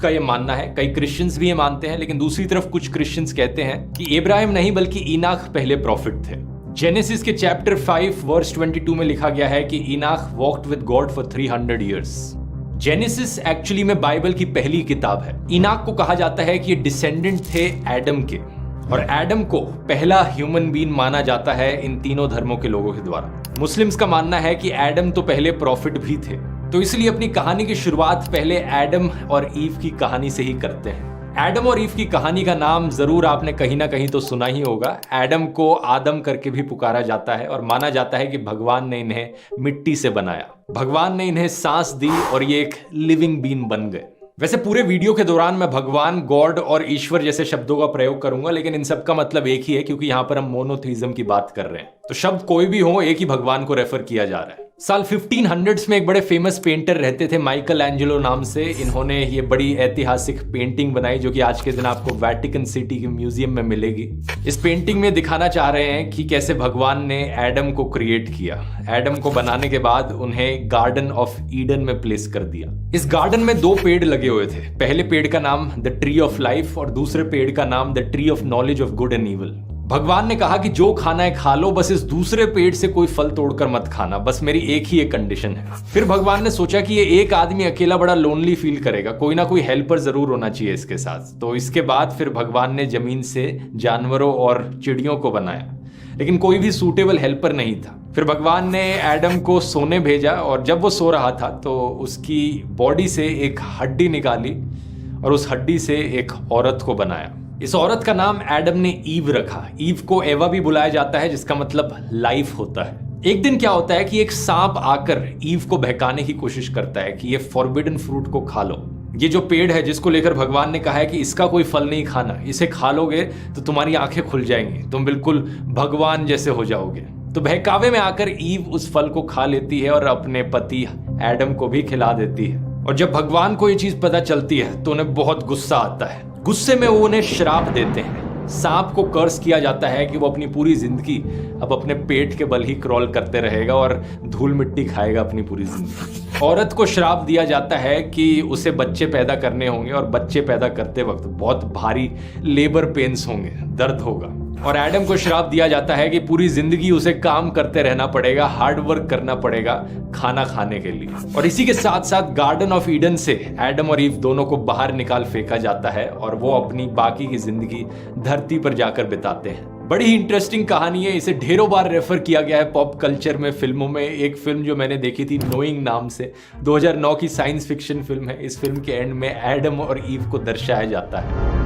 का ये मानना है, कई क्रिश्चियंस भी ये मानते हैं, लेकिन दूसरी तरफ कुछ क्रिश्चियंस कहते हैं कि इब्राहिम नहीं बल्कि इनाक पहले प्रॉफिट थे। जेनेसिस के चैप्टर 5 वर्स 22 में लिखा गया है कि Enoch walked with God for 300 years. Genesis actually में बाइबल की पहली किताब है। इनाक को कहा जाता है कि ये डिसेंडेंट थे एडम के, और एडम को पहला ह्यूमन बीइंग माना जाता है इन तीनों धर्मों के लोगों के द्वारा। मुस्लिम्स का मानना है कि एडम तो पहले प्रॉफिट भी थे, तो इसलिए अपनी कहानी की शुरुआत पहले एडम और ईव की कहानी से ही करते हैं। एडम और ईव की कहानी का नाम जरूर आपने कहीं ना कहीं तो सुना ही होगा। एडम को आदम करके भी पुकारा जाता है और माना जाता है कि भगवान ने इन्हें मिट्टी से बनाया। भगवान ने इन्हें सांस दी और ये एक लिविंग बीइंग बन गए। वैसे पूरे वीडियो के दौरान मैं भगवान, गॉड और ईश्वर जैसे शब्दों का प्रयोग करूंगा, लेकिन इन सब का मतलब एक ही है, क्योंकि यहां पर हम मोनोथीज्म की बात कर रहे हैं। तो शब्द कोई भी हो, एक ही भगवान को रेफर किया जा रहा है। साल 1500s में एक बड़े फेमस पेंटर रहते थे माइकल एंजेलो नाम से। इन्होंने ये बड़ी ऐतिहासिक पेंटिंग बनाई जो कि आज के दिन आपको वेटिकन सिटी के म्यूजियम में मिलेगी। इस पेंटिंग में दिखाना चाह रहे हैं कि कैसे भगवान ने एडम को क्रिएट किया। एडम को बनाने के बाद उन्हें गार्डन ऑफ ईडन में प्लेस कर दिया। इस गार्डन में 2 पेड़ लगे हुए थे। पहले पेड़ का नाम द ट्री ऑफ लाइफ और दूसरे पेड़ का नाम the tree of knowledge of good and evil. भगवान ने कहा कि जो खाना है खा लो, बस इस दूसरे पेड़ से कोई फल तोड़कर मत खाना, बस मेरी एक ही एक कंडीशन है। फिर भगवान ने सोचा कि ये एक आदमी अकेला बड़ा लोनली फील करेगा, कोई ना कोई हेल्पर जरूर होना चाहिए इसके साथ। तो इसके बाद फिर भगवान ने जमीन से जानवरों और चिड़ियों को बनाया, लेकिन कोई भी सूटेबल हेल्पर नहीं था। फिर भगवान ने एडम को सोने भेजा और जब वो सो रहा था तो उसकी बॉडी से एक हड्डी निकाली और उस हड्डी से एक औरत को बनाया। इस औरत का नाम एडम ने ईव रखा। ईव को एवा भी बुलाया जाता है, जिसका मतलब लाइफ होता है। एक दिन क्या होता है कि एक सांप आकर ईव को बहकाने की कोशिश करता है कि ये फॉरबिडन फ्रूट को खा लो। ये जो पेड़ है जिसको लेकर भगवान ने कहा है कि इसका कोई फल नहीं खाना, इसे खा लोगे तो तुम्हारी आंखें खुल जाएंगी, तुम बिल्कुल भगवान जैसे हो जाओगे। तो बहकावे में आकर ईव उस फल को खा लेती है और अपने पति एडम को भी खिला देती है। और जब भगवान को ये चीज पता चलती है तो उन्हें बहुत गुस्सा आता है। गुस्से में वो उन्हें श्राप देते हैं। सांप को कर्स किया जाता है कि वो अपनी पूरी जिंदगी अब अपने पेट के बल ही क्रॉल करते रहेगा और धूल मिट्टी खाएगा अपनी पूरी जिंदगी। औरत को श्राप दिया जाता है कि उसे बच्चे पैदा करने होंगे और बच्चे पैदा करते वक्त बहुत भारी लेबर पेन्स होंगे, दर्द होगा। और एडम को श्राप दिया जाता है कि पूरी जिंदगी उसे काम करते रहना पड़ेगा, हार्ड वर्क करना पड़ेगा खाना खाने के लिए। और इसी के साथ साथ गार्डन ऑफ ईडन से एडम और ईव दोनों को बाहर निकाल फेंका जाता है और वो अपनी बाकी की जिंदगी धरती पर जाकर बिताते हैं। बड़ी ही इंटरेस्टिंग कहानी है। इसे ढेरों बार रेफर किया गया है पॉप कल्चर में, फिल्मों में। एक फिल्म जो मैंने देखी थी नोइंग नाम से, 2009 की साइंस फिक्शन फिल्म है। इस फिल्म के एंड में एडम और ईव को दर्शाया जाता है।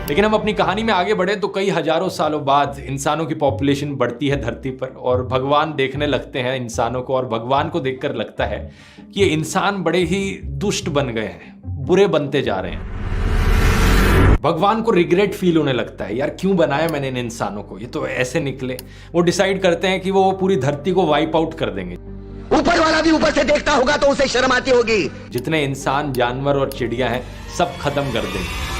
लेकिन हम अपनी कहानी में आगे बढ़े तो कई हजारों सालों बाद इंसानों की पॉपुलेशन बढ़ती है धरती पर और भगवान देखने लगते हैं इंसानों को, और भगवान को देखकर लगता है कि ये इंसान बड़े ही दुष्ट बन गए हैं, बुरे बनते जा रहे हैं। भगवान को रिग्रेट फील होने लगता है, यार क्यों बनाया मैंने इन इंसानों को, ये तो ऐसे निकले। वो डिसाइड करते हैं कि वो पूरी धरती को वाइप आउट कर देंगे। ऊपर वाला भी ऊपर से देखता होगा तो उसे शर्म आती होगी। जितने इंसान, जानवर और चिड़िया हैं सब खत्म कर देंगे।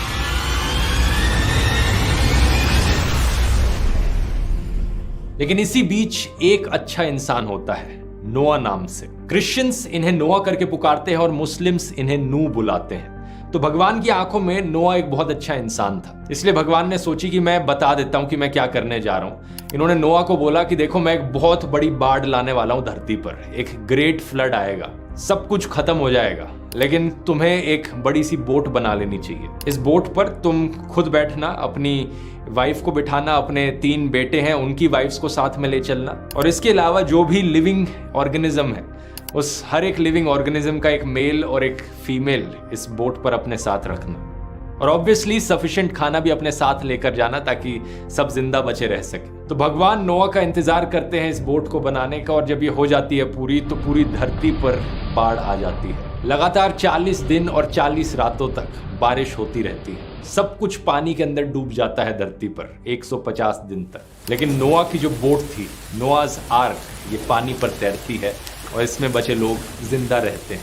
लेकिन इसी बीच एक अच्छा इंसान होता है नोआ नाम से। क्रिश्चियंस इन्हें नोआ करके पुकारते हैं और मुस्लिम्स इन्हें नू बुलाते हैं। तो भगवान की आंखों में नोआ एक बहुत अच्छा इंसान था, इसलिए भगवान ने सोची कि मैं बता देता हूं कि मैं क्या करने जा रहा हूं। इन्होंने नोआ को बोला कि देखो मैं एक बहुत बड़ी बाढ़ लाने वाला हूं धरती पर, एक ग्रेट फ्लड आएगा, सब कुछ खत्म हो जाएगा, लेकिन तुम्हें एक बड़ी सी बोट बना लेनी चाहिए। इस बोट पर तुम खुद बैठना, अपनी वाइफ को बिठाना, अपने 3 बेटे हैं उनकी वाइफ्स को साथ में ले चलना, और इसके अलावा जो भी लिविंग ऑर्गेनिज्म है उस हर एक लिविंग ऑर्गेनिज्म का एक मेल और एक फीमेल इस बोट पर अपने साथ रखना, और ऑब्वियसली सफिशिएंट खाना भी अपने साथ लेकर जाना ताकि सब जिंदा बचे रह सके। तो भगवान नोआ का इंतजार करते हैं इस बोट को बनाने का, और जब ये हो जाती है पूरी तो पूरी धरती पर बाढ़ आ जाती है। लगातार 40 दिन और 40 रातों तक बारिश होती रहती है, सब कुछ पानी के अंदर डूब जाता है धरती पर 150 दिन तक। लेकिन नोआ की जो बोट थी, नोआज आर्क, ये पानी पर तैरती है और इसमें बचे लोग जिंदा रहते हैं।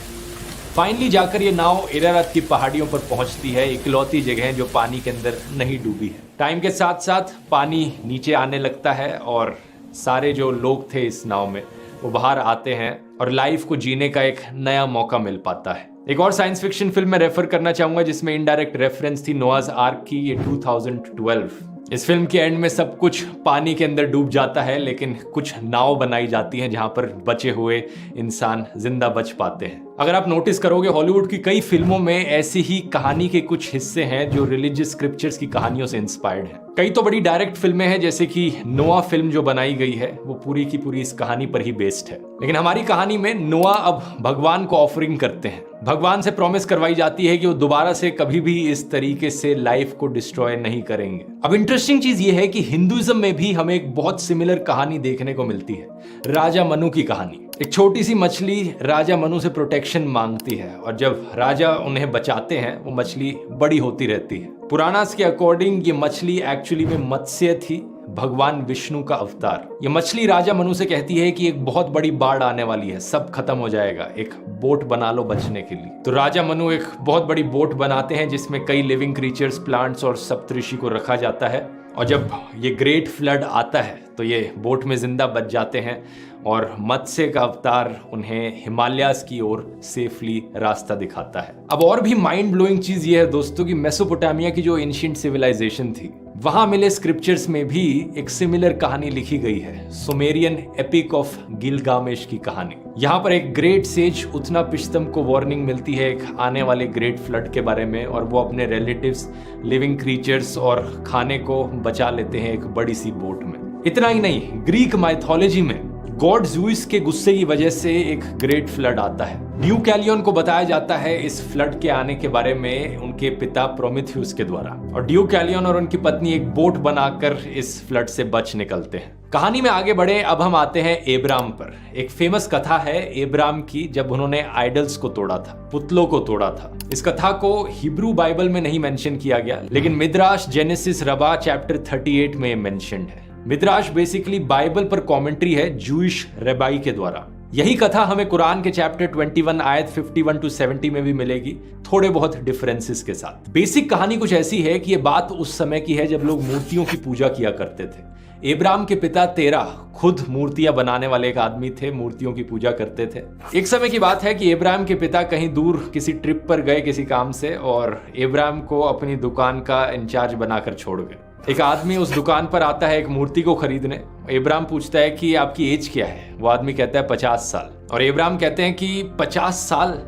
फाइनली जाकर ये नाव इरारत की पहाड़ियों पर पहुंचती है, इकलौती जगह जो पानी के अंदर नहीं डूबी है। टाइम के साथ साथ पानी नीचे आने लगता है और सारे जो लोग थे इस नाव में वो बाहर आते हैं और लाइफ को जीने का एक नया मौका मिल पाता है। एक और साइंस फिक्शन फिल्म मैं रेफर करना चाहूंगा जिसमें इनडायरेक्ट रेफरेंस थी नोआज आर्क की, ये 2012। इस फिल्म के एंड में सब कुछ पानी के अंदर डूब जाता है, लेकिन कुछ नाव बनाई जाती हैं जहां पर बचे हुए इंसान जिंदा बच पाते हैं। अगर आप नोटिस करोगे हॉलीवुड की कई फिल्मों में ऐसी ही कहानी के कुछ हिस्से हैं जो रिलीजियस स्क्रिप्चर्स की कहानियों से इंस्पायर्ड हैं। कई तो बड़ी डायरेक्ट फिल्में हैं, जैसे कि नोआ फिल्म जो बनाई गई है वो पूरी की पूरी इस कहानी पर ही बेस्ड है। लेकिन हमारी कहानी में नोआ अब भगवान को ऑफरिंग करते हैं। भगवान से प्रॉमिस करवाई जाती है कि वो दोबारा से कभी भी इस तरीके से लाइफ को डिस्ट्रॉय नहीं करेंगे। अब इंटरेस्टिंग चीज ये है कि हिंदुइज्म में भी हमें एक बहुत सिमिलर कहानी देखने को मिलती है, राजा मनु की कहानी। एक छोटी सी मछली राजा मनु से प्रोटेक्शन मांगती है और जब राजा उन्हें बचाते हैं वो मछली बड़ी होती रहती है। पुराणास के अकॉर्डिंग ये मछली एक्चुअली में मत्स्य थी, भगवान विष्णु का अवतार। ये मछली राजा मनु से कहती है कि एक बहुत बड़ी बाढ़ आने वाली है, सब खत्म हो जाएगा, एक बोट बना लो बचने के लिए। तो राजा मनु एक बहुत बड़ी बोट बनाते हैं जिसमें कई लिविंग क्रीचर्स, प्लांट्स और सप्तऋषि को रखा जाता है। और जब ये ग्रेट फ्लड आता है तो ये बोट में जिंदा बच जाते हैं और मत्स्य का अवतार उन्हें हिमालयास की ओर सेफली रास्ता दिखाता है। अब और भी माइंड ब्लोइंग चीज ये है दोस्तों कि मेसोपोटामिया की जो एंशिएंट सिविलाइजेशन थी, वहां मिले स्क्रिप्चर्स में भी एक सिमिलर कहानी लिखी गई है, सुमेरियन एपिक ऑफ गिलगामेश की कहानी। यहाँ पर एक ग्रेट सेज उथनापिश्तम को वार्निंग मिलती है एक आने वाले ग्रेट फ्लड के बारे में, और वो अपने रिलेटिव्स, लिविंग क्रीचर्स और खाने को बचा लेते हैं एक बड़ी सी बोट में। इतना ही नहीं, ग्रीक माइथोलॉजी में गॉड ज़्यूस के गुस्से की वजह से एक ग्रेट फ्लड आता है। ड्यूकैलियन को बताया जाता है इस फ्लड के आने के बारे में उनके पिता प्रोमेथियस के द्वारा, और ड्यूकैलियन और उनकी पत्नी एक बोट बनाकर इस फ्लड से बच निकलते हैं। कहानी में आगे बढ़े, अब हम आते हैं एब्राम पर। एक फेमस कथा है एब्राम की, जब उन्होंने आइडल्स को तोड़ा था, पुतलों को तोड़ा था। इस कथा को हिब्रू बाइबल में नहीं मेंशन किया गया, लेकिन मिद्राश जेनेसिस रबा चैप्टर 38 में मेंशन्ड है। मिद्राश बेसिकली बाइबल पर कमेंट्री है जूइश रेबाई के द्वारा। यही कथा हमें कुरान के चैप्टर 21 आयत 51 to 70 में भी मिलेगी, थोड़े बहुत डिफरेंसेस के साथ। बेसिक कहानी कुछ ऐसी है कि ये बात उस समय की है जब लोग मूर्तियों की पूजा किया करते थे। एब्राम के पिता तेरा खुद मूर्तियां बनाने वाले एक आदमी थे, मूर्तियों की पूजा करते थे। एक समय की बात है कि एब्राम के पिता कहीं दूर किसी ट्रिप पर गए किसी काम से, और एब्राम को अपनी दुकान का इंचार्ज बनाकर छोड़ गए। एक आदमी उस दुकान पर आता है एक मूर्ति को खरीदने। एब्राम पूछता है कि आपकी एज क्या है? वो आदमी कहता है 50 साल। और एब्राम कहते हैं कि 50 साल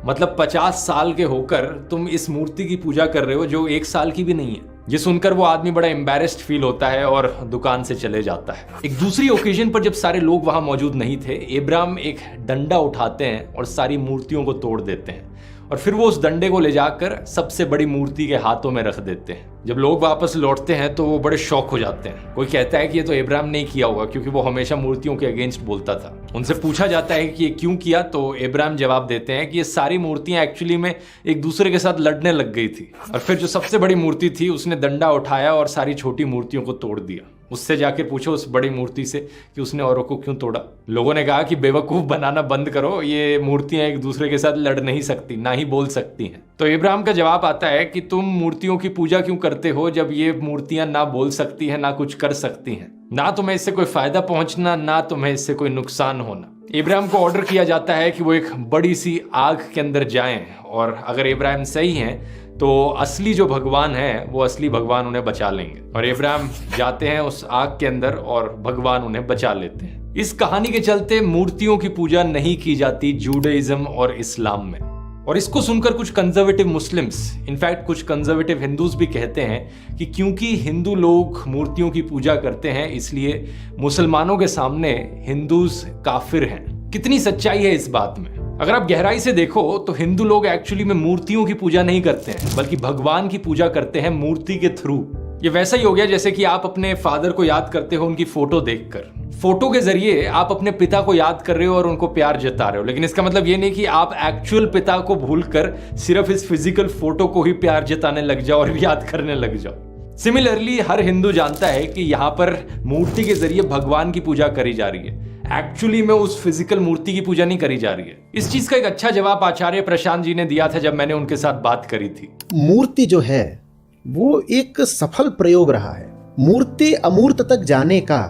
मतलब 50 साल के होकर तुम इस मूर्ति की पूजा कर रहे हो जो 1 साल की भी नहीं है। ये सुनकर वो आदमी बड़ा एम्बैरेस्ड फील होता है और दुकान से चले जाता है। एक दूसरी ओकेजन पर जब सारे लोग वहां मौजूद नहीं थे, एब्राम एक डंडा उठाते हैं और सारी मूर्तियों को तोड़ देते हैं, और फिर वो उस डंडे को ले जाकर सबसे बड़ी मूर्ति के हाथों में रख देते हैं। जब लोग वापस लौटते हैं तो वो बड़े शॉक हो जाते हैं। कोई कहता है कि ये तो एब्राम ने किया होगा, क्योंकि वो हमेशा मूर्तियों के अगेंस्ट बोलता था। उनसे पूछा जाता है कि ये क्यों किया, तो एब्राम जवाब देते हैं कि ये सारी मूर्तियां एक्चुअली में एक दूसरे के साथ लड़ने लग गई थी, और फिर जो सबसे बड़ी मूर्ति थी उसने डंडा उठाया और सारी छोटी मूर्तियों को तोड़ दिया। उससे जाकर पूछो उस बड़ी मूर्ति से कि उसने औरों को क्यों तोड़ा। लोगों ने कहा कि बेवकूफ बनाना बंद करो, ये मूर्तियां एक दूसरे के साथ लड़ नहीं सकती, ना ही बोल सकती हैं। तो इब्राहिम का जवाब आता है कि तुम मूर्तियों की पूजा क्यों करते हो जब ये मूर्तियां ना बोल सकती हैं, ना कुछ कर सकती हैं, ना तुम्हें इससे कोई फायदा पहुंचना, ना तुम्हें इससे कोई नुकसान होना। इब्राहिम को ऑर्डर किया जाता है कि वो एक बड़ी सी आग के अंदर जाएं, और अगर इब्राहिम सही हैं तो असली जो भगवान है वो असली भगवान उन्हें बचा लेंगे। और इब्राहिम जाते हैं उस आग के अंदर और भगवान उन्हें बचा लेते हैं। इस कहानी के चलते मूर्तियों की पूजा नहीं की जाती जूडाइज्म और इस्लाम में। और इसको सुनकर कुछ कंजर्वेटिव मुस्लिम्स, इनफैक्ट कुछ कंजर्वेटिव हिंदूज भी कहते हैं कि क्योंकि हिंदू लोग मूर्तियों की पूजा करते हैं इसलिए मुसलमानों के सामने हिंदूज काफिर हैं। कितनी सच्चाई है इस बात में? अगर आप गहराई से देखो तो हिंदू लोग एक्चुअली में मूर्तियों की पूजा नहीं करते हैं, बल्कि भगवान की पूजा करते हैं मूर्ति के थ्रू। ये वैसा ही हो गया जैसे कि आप अपने फादर को याद करते हो उनकी फोटो देखकर। फोटो के जरिए आप अपने पिता को याद कर रहे हो और उनको प्यार जता रहे हो, लेकिन इसका मतलब ये नहीं कि आप एक्चुअल पिता को भूलकर सिर्फ इस फिजिकल फोटो को ही प्यार जताने लग जाओ और याद करने लग जाओ। सिमिलरली हर हिंदू जानता है कि यहाँ पर मूर्ति के जरिए भगवान की पूजा करी जा रही है, एक्चुअली में उस फिजिकल मूर्ति की पूजा नहीं करी जा रही है। इस चीज का एक अच्छा जवाब आचार्य प्रशांत जी ने दिया था जब मैंने उनके साथ बात करी थी। मूर्ति जो है वो एक सफल प्रयोग रहा है। मूर्ति अमूर्त तक जाने का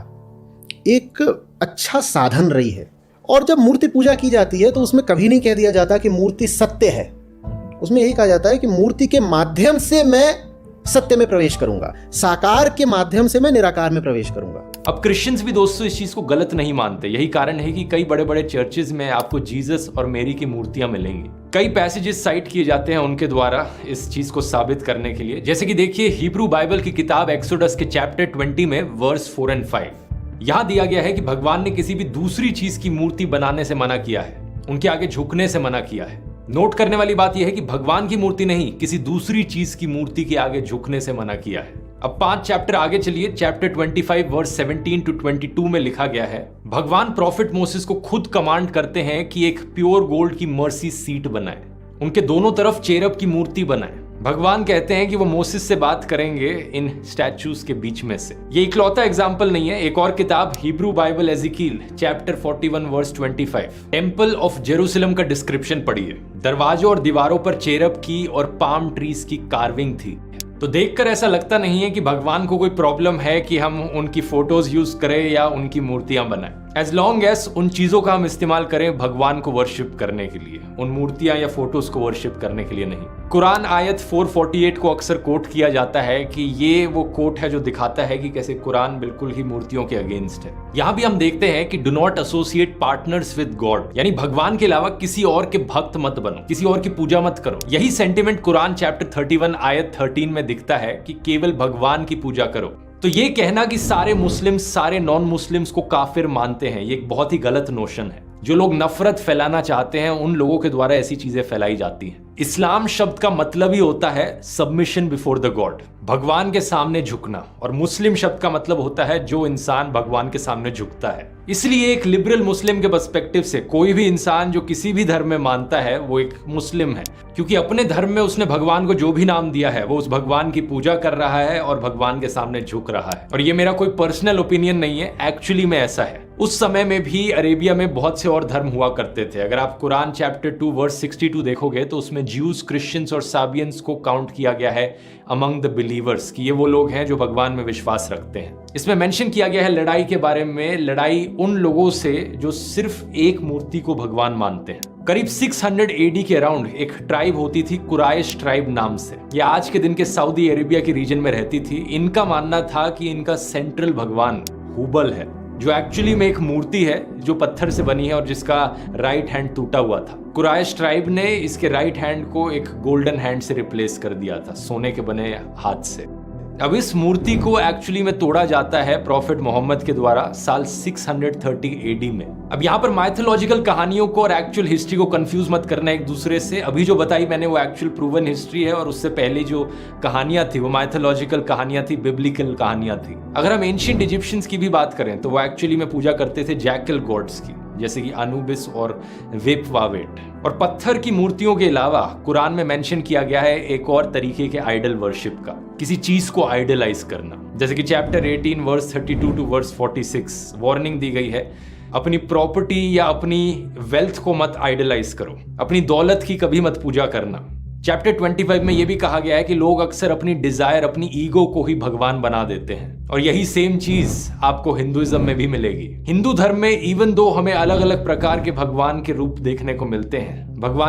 एक अच्छा साधन रही है, और जब मूर्ति पूजा की जाती है तो उसमें कभी नहीं कह दिया जाता कि मूर्ति सत्य है। उसमें यही कहा जाता है कि मूर्ति के माध्यम से मैं सत्य में प्रवेश करूंगा, साकार के माध्यम से मैं निराकार में प्रवेश करूंगा। अब क्रिश्चियंस भी दोस्तों इस चीज को गलत नहीं मानते। यही कारण है कि कई बड़े बड़े चर्चेज में आपको जीसस और मेरी की मूर्तियां मिलेंगी। कई पैसेजेस साइट किए जाते हैं उनके द्वारा इस चीज को साबित करने के लिए। जैसे कि देखिए हिब्रू बाइबल की किताब एक्सोडस के चैप्टर 20 में वर्स 4 और 5 यहां दिया गया है कि भगवान ने किसी भी दूसरी चीज की मूर्ति बनाने से मना किया है, उनके आगे झुकने से मना किया है। नोट करने वाली बात यह है कि भगवान की मूर्ति नहीं, किसी दूसरी चीज की मूर्ति के आगे झुकने से मना किया है। अब 5 चैप्टर आगे चलिए, चैप्टर 25 वर्स 17 to 22 में लिखा गया है, भगवान प्रॉफिट मोसेस को खुद कमांड करते हैं कि एक प्योर गोल्ड की मर्सी सीट बनाए, उनके दोनों तरफ चेरब की मूर्ति बनाए। भगवान कहते हैं कि वो मोसेस से बात करेंगे इन स्टैचूज के बीच में से। ये इकलौता एग्जाम्पल नहीं है। एक और किताब Hebrew Bible Ezekiel chapter 41 verse 25 temple of Jerusalem का डिस्क्रिप्शन पढ़िए। दरवाजों और दीवारों पर चेरब की और पाम ट्रीज की कार्विंग थी। तो देखकर ऐसा लगता नहीं है कि भगवान को कोई प्रॉब्लम है कि हम उनकी फोटोज यूज करें या उनकी मूर्तियां बनाएं। एज लॉन्ग एज उन चीजों का हम इस्तेमाल करें भगवान को वर्शिप करने के लिए, उन मूर्तियां या फोटोज को वर्शिप करने के लिए नहीं। कुरान आयत 448 को अक्सर कोट किया जाता है कि ये वो कोट है जो दिखाता है कि कैसे कुरान बिल्कुल ही मूर्तियों के अगेंस्ट है। यहाँ भी हम देखते हैं कि do not associate partners with God, यानी भगवान के अलावा किसी और के भक्त मत बनो, किसी और की पूजा मत करो। यही सेंटिमेंट कुरान चैप्टर 31 आयत 13 में दिखता है कि केवल भगवान की पूजा करो। तो ये कहना कि सारे मुस्लिम्स सारे नॉन मुस्लिम्स को काफिर मानते हैं, ये एक बहुत ही गलत नोशन है। जो लोग नफरत फैलाना चाहते हैं उन लोगों के द्वारा ऐसी चीजें फैलाई जाती हैं। इस्लाम शब्द का मतलब ही होता है सबमिशन बिफोर द गॉड, भगवान के सामने झुकना, और मुस्लिम शब्द का मतलब होता है जो इंसान भगवान के सामने झुकता है। इसलिए एक लिबरल मुस्लिम के पर्सपेक्टिव से कोई भी इंसान जो किसी भी धर्म में मानता है वो एक मुस्लिम है, क्योंकि अपने धर्म में उसने भगवान को जो भी नाम दिया है वो उस भगवान की पूजा कर रहा है और भगवान के सामने झुक रहा है। और ये मेरा कोई पर्सनल ओपिनियन नहीं है, एक्चुअली में ऐसा है। उस समय में भी अरेबिया में बहुत से और धर्म हुआ करते थे। अगर आप कुरान चैप्टर 2 वर्स 62 देखोगे तो उसमें ज्यूज, क्रिश्चियंस और साबियंस को काउंट किया गया है अमंग द बिलीवर्स, कि ये वो लोग हैं जो भगवान में विश्वास रखते हैं। इसमें मेंशन किया गया है लड़ाई के बारे में, लड़ाई उन लोगों से जो सिर्फ एक मूर्ति को भगवान मानते हैं। करीब 600 AD के अराउंड एक ट्राइब होती थी कुराइश ट्राइब नाम से। ये आज के दिन के सऊदी अरेबिया के रीजन में रहती थी। इनका मानना था कि इनका सेंट्रल भगवान हुबल है, जो एक्चुअली में एक मूर्ति है जो पत्थर से बनी है और जिसका राइट हैंड टूटा हुआ था। कुराइश ट्राइब ने इसके राइट हैंड को एक गोल्डन हैंड से रिप्लेस कर दिया था, सोने के बने हाथ से। अब इस मूर्ति को एक्चुअली में तोड़ा जाता है प्रॉफिट मोहम्मद के द्वारा साल 630 AD में। अब यहाँ पर माइथोलॉजिकल कहानियों को और एक्चुअल हिस्ट्री को कंफ्यूज मत करना एक दूसरे से। अभी जो बताई मैंने वो एक्चुअल प्रूवन हिस्ट्री है, और उससे पहले जो कहानियां थी वो माइथोलॉजिकल कहानियां थी, बिब्लिकल कहानियां थी। अगर हम एंशिएंट इजिप्शियंस की भी बात करें तो वो एक्चुअली में पूजा करते थे जैकल गॉड्स की, जैसे कि अनुबिस और वेपवावेट। और पत्थर की मूर्तियों के अलावा कुरान में मेंशन किया गया है एक और तरीके के आइडल वर्शिप का, किसी चीज को आइडलाइज करना। जैसे कि chapter 18 verse 32 to verse 46 warning दी गई है, अपनी प्रॉपर्टी या अपनी वेल्थ को मत आइडलाइज करो, अपनी दौलत की कभी मत पूजा करना। चैप्टर 25 में यह भी कहा गया है कि लोग अक्सर अपनी डिजायर, अपनी ईगो को ही भगवान बना देते हैं, और यही सेम चीज आपको हिंदुइज्म में भी मिलेगी। हिंदू धर्म में इवन दो हमें अलग अलग प्रकार के भगवान के रूप देखने को मिलते हैं, भगवान